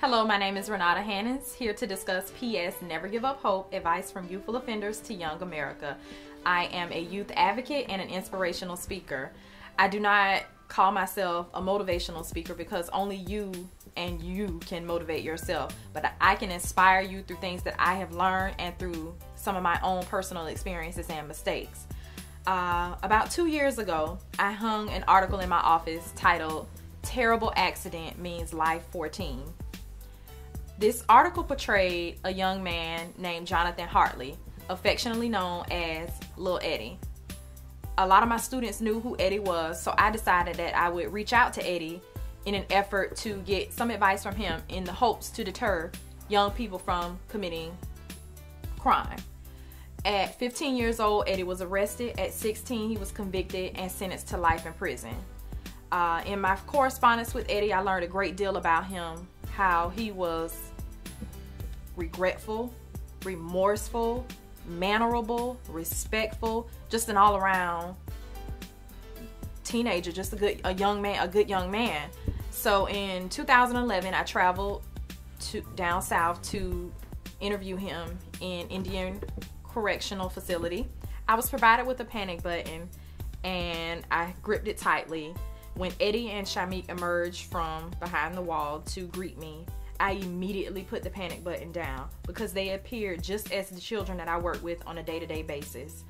Hello, my name is Renata Hannans, here to discuss PS Never Give Up Hope, advice from youthful offenders to young America. I am a youth advocate and an inspirational speaker. I do not call myself a motivational speaker because only you and you can motivate yourself, but I can inspire you through things that I have learned and through some of my own personal experiences and mistakes. About 2 years ago, I hung an article in my office titled, "Terrible Accident Means Life 14. This article portrayed a young man named Jonathan Hartley, affectionately known as Lil Eddie. A lot of my students knew who Eddie was, so I decided that I would reach out to Eddie in an effort to get some advice from him in the hopes to deter young people from committing crime. At 15 years old, Eddie was arrested. At 16, he was convicted and sentenced to life in prison. In my correspondence with Eddie, I learned a great deal about him, how he was regretful, remorseful, mannerable, respectful, just an all-around teenager, just a good young man. So in 2011, I traveled down south to interview him in Indian Correctional Facility. I was provided with a panic button and I gripped it tightly. When Eddie and Shamik emerged from behind the wall to greet me, I immediately put the panic button down because they appeared just as the children that I work with on a day-to-day basis.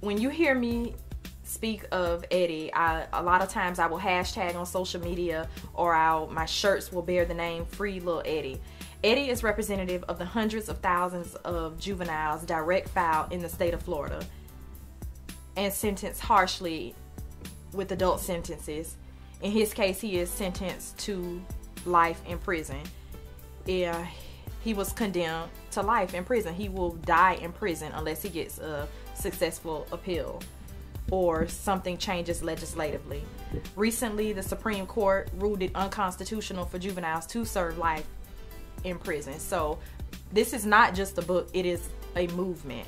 When you hear me speak of Eddie, a lot of times I will hashtag on social media, or my shirts will bear the name Free Lil Eddie. Eddie is representative of the hundreds of thousands of juveniles direct foul in the state of Florida and sentenced harshly with adult sentences. In his case, he is sentenced to life in prison. He was condemned to life in prison. He will die in prison unless he gets a successful appeal or something changes legislatively. Recently, the Supreme Court ruled it unconstitutional for juveniles to serve life in prison. So this is not just a book, it is a movement.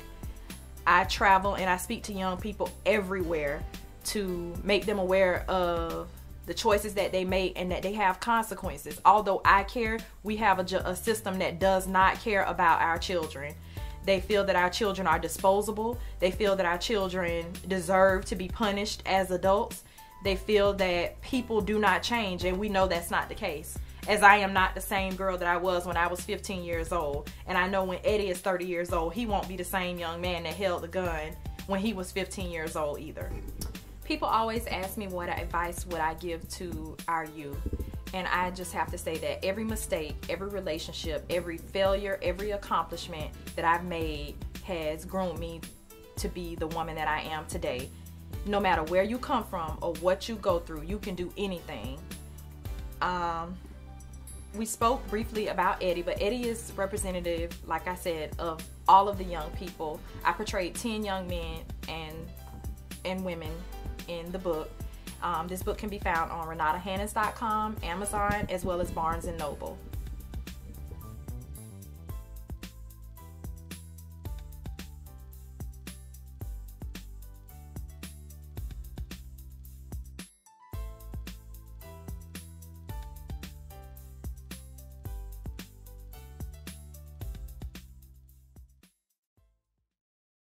I travel and I speak to young people everywhere to make them aware of the choices that they make and that they have consequences. Although I care, we have a system that does not care about our children. They feel that our children are disposable. They feel that our children deserve to be punished as adults. They feel that people do not change, and we know that's not the case. As I am not the same girl that I was when I was 15 years old. And I know when Eddie is 30 years old, he won't be the same young man that held the gun when he was 15 years old either. People always ask me what advice would I give to our youth. And I just have to say that every mistake, every relationship, every failure, every accomplishment that I've made has groomed me to be the woman that I am today. No matter where you come from or what you go through, you can do anything. We spoke briefly about Eddie, but Eddie is representative, like I said, of all of the young people. I portrayed 10 young men and women in the book. This book can be found on RenataHannans.com, Amazon, as well as Barnes & Noble.